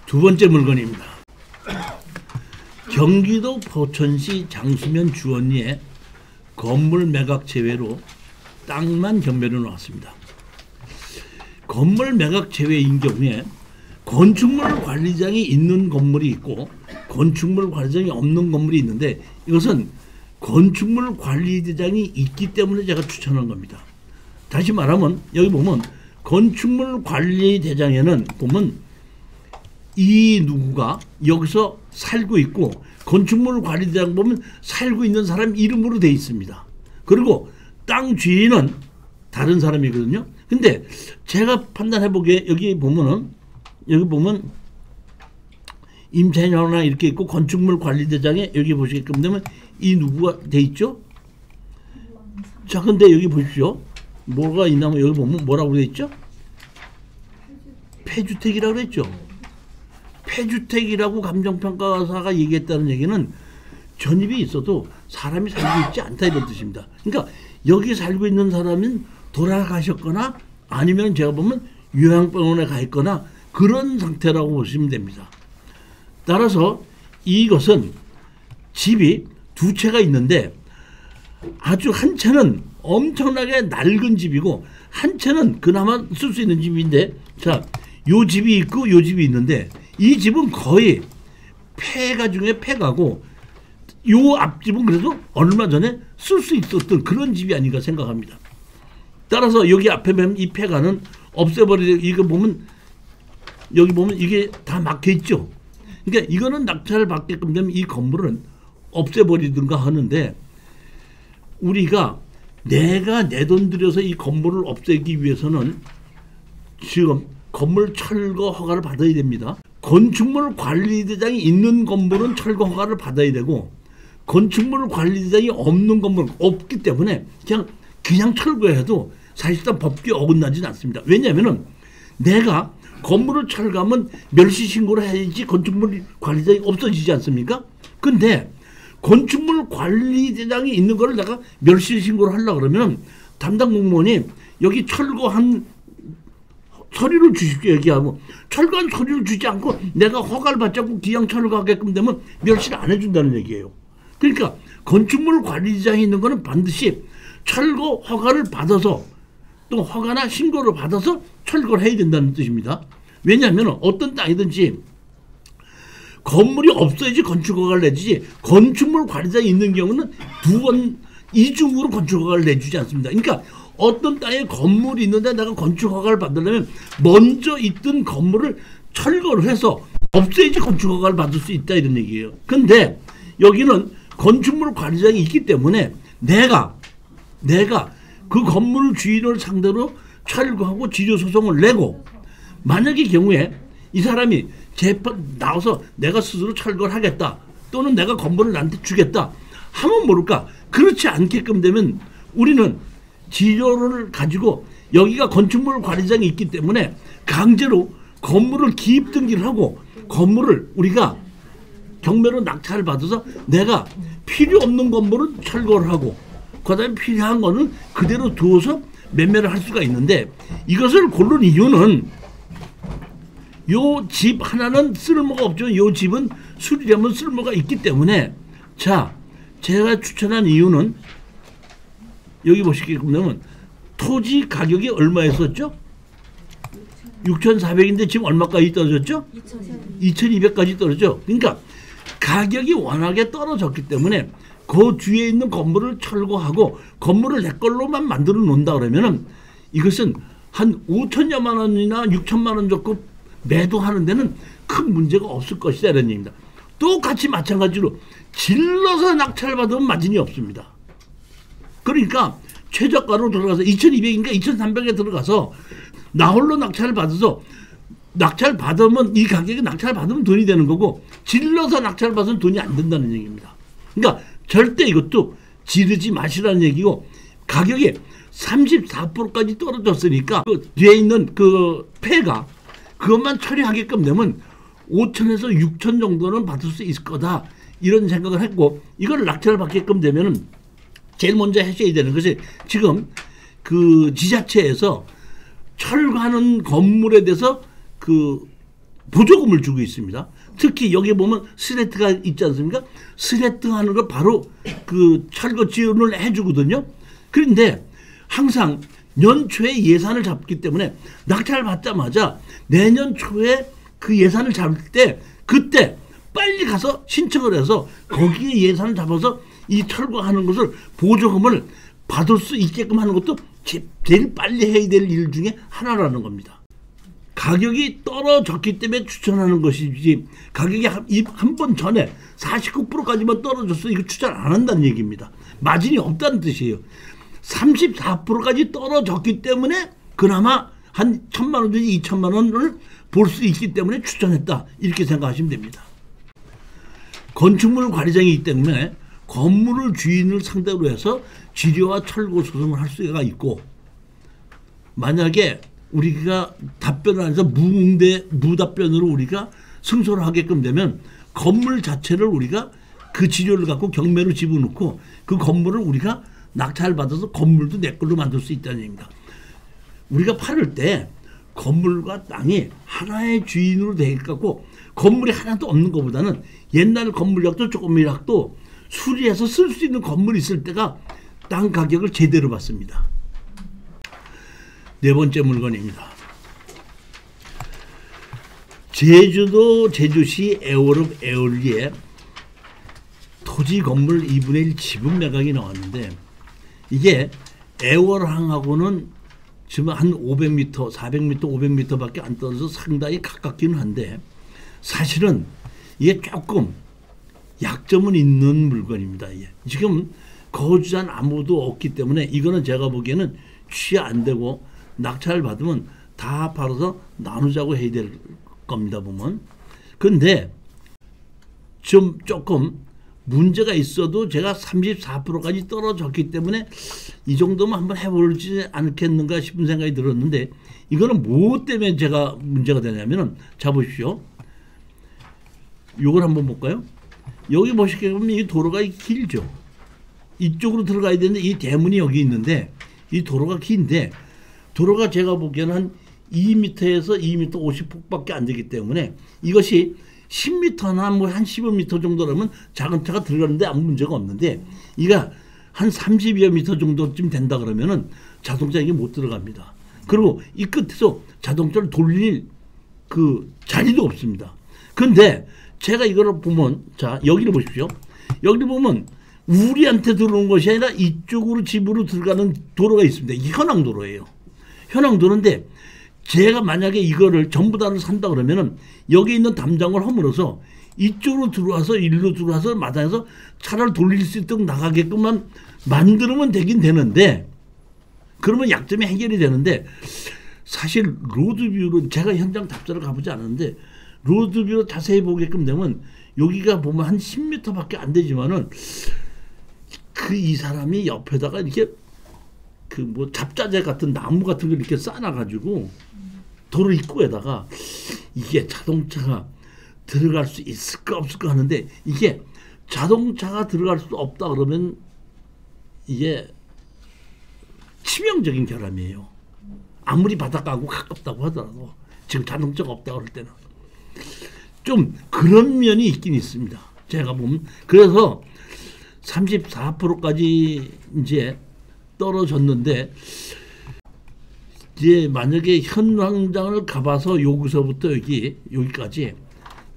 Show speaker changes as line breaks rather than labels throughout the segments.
두 번째 물건입니다. 경기도 포천시 장수면 주원리에 건물 매각 제외로 땅만 경매로 나왔습니다. 건물 매각 제외인 경우에 건축물 관리장이 있는 건물이 있고 건축물 관리장이 없는 건물이 있는데, 이것은 건축물 관리대장이 있기 때문에 제가 추천한 겁니다. 다시 말하면 여기 보면 건축물 관리대장에는 보면 이 누구가 여기서 살고 있고, 건축물 관리대장 보면 살고 있는 사람 이름으로 되어 있습니다. 그리고 땅 주인은 다른 사람이거든요. 근데 제가 판단해 보기에 여기 보면 임차인이나 이렇게 있고 건축물 관리대장에 여기 보시게끔 되면 이 누구가 돼 있죠? 자, 근데 여기 보십시오. 뭐가 있냐면 여기 보면 뭐라고 돼 있죠? 폐주택이라고 그랬죠. 폐주택이라고 감정평가사가 얘기했다는 얘기는 전입이 있어도 사람이 살고 있지 않다 이런 뜻입니다. 그러니까 여기 살고 있는 사람은 돌아가셨거나 아니면 제가 보면 요양병원에 가 있거나 그런 상태라고 보시면 됩니다. 따라서 이것은 집이 두 채가 있는데 아주 한 채는 엄청나게 낡은 집이고 한 채는 그나마 쓸 수 있는 집인데, 자, 요 집이 있고 요 집이 있는데 이 집은 거의 폐가 중에 폐가고 요 앞집은 그래도 얼마 전에 쓸 수 있었던 그런 집이 아닌가 생각합니다. 따라서 여기 앞에 보면 이 폐가는 없애버리고, 이거 보면 여기 보면 이게 다 막혀 있죠. 그러니까 이거는 낙찰을 받게끔 되면 이 건물은 없애버리든가 하는데, 우리가 내가 내 돈 들여서 이 건물을 없애기 위해서는 지금 건물 철거 허가를 받아야 됩니다. 건축물 관리대장이 있는 건물은 철거 허가를 받아야 되고, 건축물 관리대장이 없는 건물은 없기 때문에 그냥 철거해도 사실상 법규에 어긋나지는 않습니다. 왜냐하면 내가 건물을 철거하면 멸시 신고를 해야지 건축물 관리대장이 없어지지 않습니까? 근데 건축물 관리대장이 있는 거를 내가 멸시 신고를 하려고 그러면 담당 공무원이 여기 철거한 서류를 주십시오 얘기하고, 철거한 서류를 주지 않고 내가 허가를 받지 않고 기양 철거하게끔 되면 멸시를 안 해준다는 얘기예요. 그러니까 건축물 관리대장이 있는 거는 반드시 철거 허가를 받아서 또 허가나 신고를 받아서 철거를 해야 된다는 뜻입니다. 왜냐하면 어떤 땅이든지 건물이 없어야지 건축 허가를 내주지, 건축물 관리장이 있는 경우는 두 번 이중으로 건축 허가를 내주지 않습니다. 그러니까 어떤 땅에 건물이 있는데 내가 건축 허가를 받으려면 먼저 있던 건물을 철거를 해서 없애야지 건축 허가를 받을 수 있다 이런 얘기예요. 근데 여기는 건축물 관리장이 있기 때문에 내가 그 건물 주인을 상대로 철거하고 지조소송을 내고, 만약의 경우에 이 사람이 재판 나와서 내가 스스로 철거를 하겠다 또는 내가 건물을 나한테 주겠다 하면 모를까, 그렇지 않게끔 되면 우리는 지조를 가지고 여기가 건축물 관리장이 있기 때문에 강제로 건물을 기입 등기를 하고 건물을 우리가 경매로 낙찰을 받아서 내가 필요 없는 건물은 철거를 하고 그다음에 필요한 거는 그대로 두어서 매매를 할 수가 있는데, 이것을 고른 이유는 요 집 하나는 쓸모가 없죠. 요 집은 수리하면 쓸모가 있기 때문에, 자, 제가 추천한 이유는 여기 보시게끔 되면 토지 가격이 얼마였었죠? 6,400인데 지금 얼마까지 떨어졌죠? 2,200까지 떨어졌죠. 그러니까 가격이 워낙에 떨어졌기 때문에 그 뒤에 있는 건물을 철거하고 건물을 내 걸로만 만들어 놓는다 그러면은 이것은 한 5천여만 원이나 6천만 원 정도 매도하는 데는 큰 문제가 없을 것이다 이런 얘기입니다. 똑같이 마찬가지로 질러서 낙찰 받으면 마진이 없습니다. 그러니까 최저가로 들어가서 2,200인가 2,300에 들어가서 나홀로 낙찰을 받아서 낙찰 받으면 이 가격에 낙찰 받으면 돈이 되는 거고, 질러서 낙찰 받으면 돈이 안 된다는 얘기입니다. 그러니까 절대 이것도 지르지 마시라는 얘기고, 가격이 34%까지 떨어졌으니까 그 뒤에 있는 그 폐가 그것만 처리하게끔 되면 5천에서 6천 정도는 받을 수 있을 거다 이런 생각을 했고, 이걸 낙찰을 받게끔 되면은 제일 먼저 하셔야 되는 것이 지금 그 지자체에서 철거하는 건물에 대해서 그 보조금을 주고 있습니다. 특히 여기 보면 스레트가 있지 않습니까? 스레트 하는 걸 바로 그 철거 지원을 해주거든요. 그런데 항상 연초에 예산을 잡기 때문에 낙찰 받자마자 내년 초에 그 예산을 잡을 때 그때 빨리 가서 신청을 해서 거기에 예산을 잡아서 이 철거하는 것을 보조금을 받을 수 있게끔 하는 것도 제일 빨리 해야 될 일 중에 하나라는 겁니다. 가격이 떨어졌기 때문에 추천하는 것이지 가격이 한 번 전에 49%까지만 떨어졌어 이거 추천 안 한다는 얘기입니다. 마진이 없다는 뜻이에요. 34%까지 떨어졌기 때문에 그나마 한 1,000만 원 내지 2,000만 원을 볼 수 있기 때문에 추천했다 이렇게 생각하시면 됩니다. 건축물 관리장이기 때문에 건물을 주인을 상대로 해서 지료와 철거 소송을 할 수가 있고 만약에 우리가 답변을 안 해서 무답변으로 우리가 승소를 하게끔 되면 건물 자체를 우리가 그 지료를 갖고 경매로 집어넣고 그 건물을 우리가 낙찰을 받아서 건물도 내 걸로 만들 수 있다는 얘기입니다. 우리가 팔을 때 건물과 땅이 하나의 주인으로 되겠고 건물이 하나도 없는 것보다는 옛날 건물약도 조금이라도 수리해서 쓸 수 있는 건물이 있을 때가 땅 가격을 제대로 받습니다. 네 번째 물건입니다. 제주도 제주시 애월읍 애월리에 토지 건물 2분의 1 지분 매각이 나왔는데 이게 애월항하고는 지금 한 500m, 400m, 500m밖에 안 떨어져서 상당히 가깝기는 한데 사실은 이게 조금 약점은 있는 물건입니다. 이게. 지금 거주자는 아무도 없기 때문에 이거는 제가 보기에는 취해 안 되고 낙찰을 받으면 다 팔아서 나누자고 해야 될 겁니다. 보면. 그런데 좀 조금 문제가 있어도 제가 34%까지 떨어졌기 때문에 이 정도면 한번 해보지 않겠는가 싶은 생각이 들었는데 이거는 뭐 때문에 제가 문제가 되냐면은 자 보십시오. 이걸 한번 볼까요? 여기 보시게 보면 이 도로가 길죠. 이쪽으로 들어가야 되는데 이 대문이 여기 있는데 이 도로가 긴데 도로가 제가 보기에는 한 2m에서 2m 50폭밖에 안 되기 때문에 이것이 10m나 뭐 한 15m 정도라면 작은 차가 들어가는데 아무 문제가 없는데 이가 한 30여 미터 정도쯤 된다 그러면은 자동차 이게 못 들어갑니다. 그리고 이 끝에서 자동차를 돌릴 그 자리도 없습니다. 그런데 제가 이거를 보면 자 여기를 보십시오. 여기를 보면 우리한테 들어오는 것이 아니라 이쪽으로 집으로 들어가는 도로가 있습니다. 이게 현황도로예요. 현황도로인데 제가 만약에 이거를 전부 다를 산다 그러면은 여기 있는 담장을 허물어서 이쪽으로 들어와서 일로 들어와서 마당에서 차를 돌릴 수 있도록 나가게끔만 만들면 되긴 되는데 그러면 약점이 해결이 되는데 사실 로드뷰로 제가 현장 답사를 가보지 않았는데 로드뷰로 자세히 보게끔 되면 여기가 보면 한 10m밖에 안 되지만은 그 이 사람이 옆에다가 이렇게 그 뭐 잡자재 같은 나무 같은 걸 이렇게 쌓아가지고 도로 입구에다가 이게 자동차가 들어갈 수 있을까 없을까 하는데 이게 자동차가 들어갈 수 없다 그러면 이게 치명적인 결함이에요. 아무리 바닷가하고 가깝다고 하더라도 지금 자동차가 없다고 할 때는 좀 그런 면이 있긴 있습니다. 제가 보면 그래서 34%까지 이제 떨어졌는데 이제 만약에 현황장을 가봐서 여기서부터 여기까지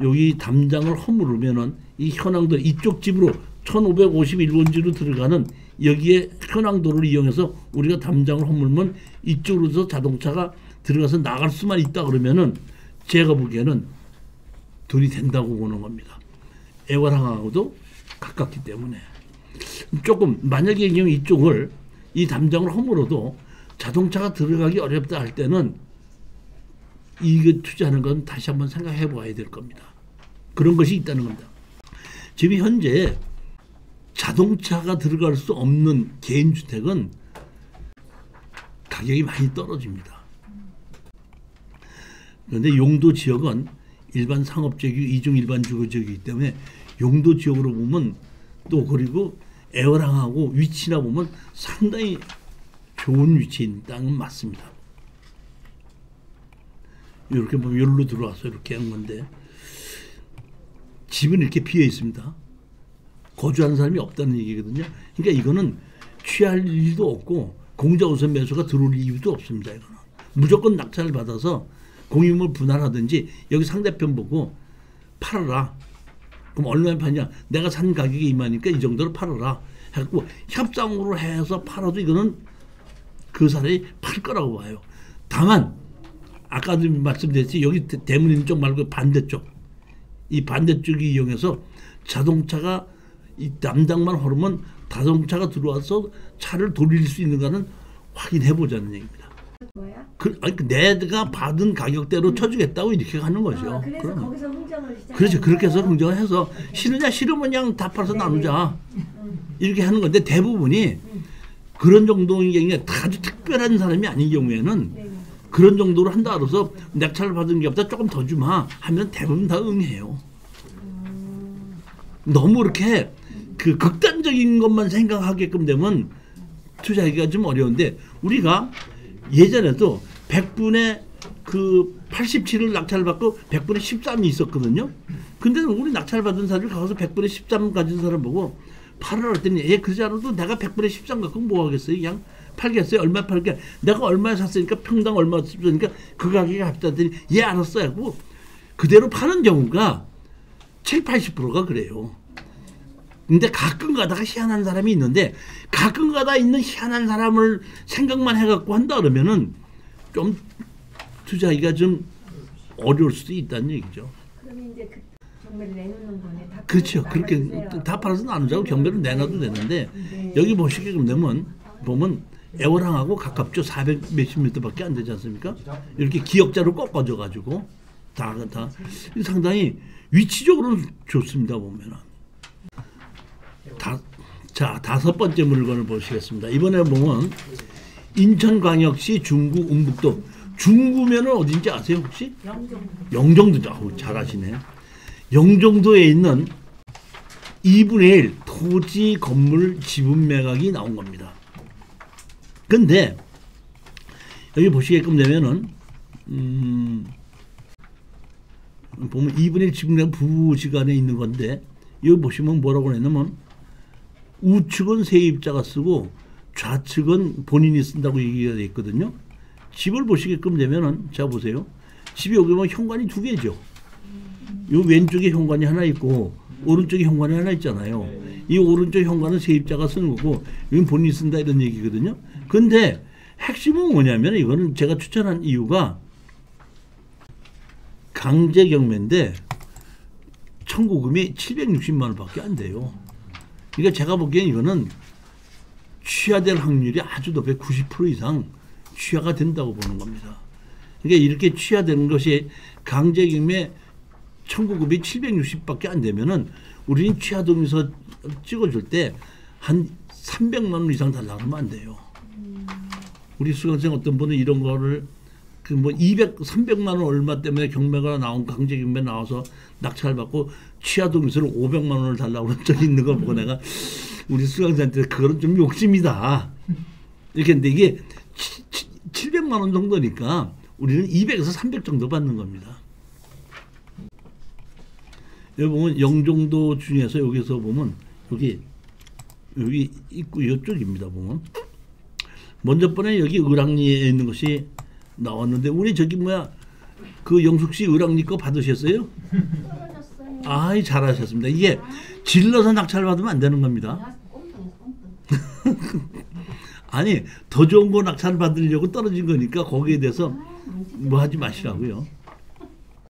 여기 담장을 허물으면은 이 현황도 이쪽 집으로 1551번지로 들어가는 여기에 현황도를 이용해서 우리가 담장을 허물면 이쪽으로서 자동차가 들어가서 나갈 수만 있다 그러면은 제가 보기에는 돈이 된다고 보는 겁니다. 애월항하고도 가깝기 때문에 조금 만약에 이쪽을 이 담장을 허물어도 자동차가 들어가기 어렵다 할 때는 이거 투자하는 건 다시 한번 생각해 봐야 될 겁니다. 그런 것이 있다는 겁니다. 지금 현재 자동차가 들어갈 수 없는 개인주택은 가격이 많이 떨어집니다. 그런데 용도 지역은 일반 상업지역이고 이중 일반 주거지역이기 때문에 용도 지역으로 보면 또 그리고 애월항하고 위치나 보면 상당히 좋은 위치에 있는 땅은 맞습니다. 이렇게 보면 여기로 들어와서 이렇게 한 건데 집은 이렇게 비어 있습니다. 거주하는 사람이 없다는 얘기거든요. 그러니까 이거는 취할 일도 없고 공자우선 매수가 들어올 이유도 없습니다. 이거는 무조건 낙찰을 받아서 공유물 분할하든지 여기 상대편 보고 팔아라. 그럼 얼마에 파냐? 내가 산 가격이 이만이니까 이 정도로 팔아라. 해갖고 협상으로 해서 팔아도 이거는 그 사람이 팔 거라고 봐요. 다만 아까도 말씀드렸지 여기 대문 있는 쪽 말고 반대쪽 이 반대쪽이 이용해서 자동차가 이 담장만 흐르면 자동차가 들어와서 차를 돌릴 수 있는가는 확인해 보자는 얘기입니다.
뭐야?
내가 받은 가격대로 쳐주겠다고 이렇게 하는 거죠.
그래서
그럼.
거기서 흥정을 시작.
그렇죠. 그렇게 해서 흥정을 해서 싫으냐 싫으면 그냥 다 팔아서 나누자 이렇게 하는 건데 대부분이 그런 정도인 게 아주 특별한 사람이 아닌 경우에는 그런 정도로 한다 그래서 낙찰을 받은 게 없다 조금 더 주마 하면 대부분 다 응해요. 너무 이렇게 그 극단적인 것만 생각하게끔 되면 투자하기가 좀 어려운데 우리가 예전에도 100분의 그 87을 낙찰을 받고 100분의 13이 있었거든요. 근데 우리 낙찰 받은 사람이 가서 100분의 13 가진 사람 보고 팔으라 그랬더니 그러지 않아도 내가 100분의 13 갖고 뭐 하겠어요. 그냥 팔겠어요. 얼마 팔게. 내가 얼마에 샀으니까 평당 얼마 샀으니까 그 가격에 합쳤더니 알았어요 하고 그대로 파는 경우가 7, 80%가 그래요. 근데 가끔 가다가 희한한 사람이 있는데 가끔 가다 있는 희한한 사람을 생각만 해갖고 한다 그러면은 좀 투자하기가 좀 어려울 수도 있다는 얘기죠.
그러면 이제 그 경매를 내놓는 거네.
그렇죠. 그렇게 다 팔아서 나누자고 경매를 내놔도 되는데 여기 보시게 보면 애월항하고 가깝죠. 400 몇십 미터밖에 안 되지 않습니까? 이렇게 기역자로 꺾어져 가지고 다 상당히 위치적으로는 좋습니다. 보면은. 자, 다섯 번째 물건을 보시겠습니다. 이번에 보면 인천광역시 중구 운북동. 중구면은 어딘지 아세요 혹시? 영종도. 잘하시네. 영종도에 있는 2분의 1 토지 건물 지분 매각이 나온 겁니다. 근데 여기 보시게끔 되면은 보면 2분의 1 지분 매각 부지간에 있는 건데 여기 보시면 뭐라고 했냐면 우측은 세입자가 쓰고 좌측은 본인이 쓴다고 얘기가 되어 있거든요. 집을 보시게끔 되면은 자 보세요. 집이 여기 보면 현관이 두 개죠. 요 왼쪽에 현관이 하나 있고 오른쪽에 현관이 하나 있잖아요. 이 오른쪽 현관은 세입자가 쓰는 거고 여기는 본인이 쓴다 이런 얘기거든요. 근데 핵심은 뭐냐면 이거는 제가 추천한 이유가 강제 경매인데 청구금이 760만 원밖에 안 돼요. 그러니까 제가 보기엔 이거는 취하될 확률이 아주 높아요. 90% 이상 취하가 된다고 보는 겁니다. 그러니까 이렇게 취하되는 것이 강제 경매 청구금이 760밖에 안 되면은 우리는 취하동의서 찍어줄 때 한 300만 원 이상 달라고 하면 안 돼요. 우리 수강생 어떤 분은 이런 거를 그 뭐 300만 원 얼마 때문에 경매가 나온 강제 경매 나와서 낙찰 받고 취하동의서를 500만 원을 달라고 그런 적이 있는 걸 보고 내가 우리 수강생한테 그거는 좀 욕심이다. 이렇게 했는데 이게 700만 원 정도니까 우리는 200에서 300 정도 받는 겁니다. 여기 보면 영종도 중에서 여기서 보면 여기 있고 이쪽입니다. 보면 먼저 번에 여기 을왕리에 있는 것이 나왔는데 우리 저기 그 영숙 씨 을왕리 거 받으셨어요?
떨어졌어요.
아이 잘하셨습니다. 이게 질러서 낙찰 받으면 안 되는 겁니다. 아니 더 좋은 거 낙찰 받으려고 떨어진 거니까 거기에 대해서 뭐 하지 마시라고요.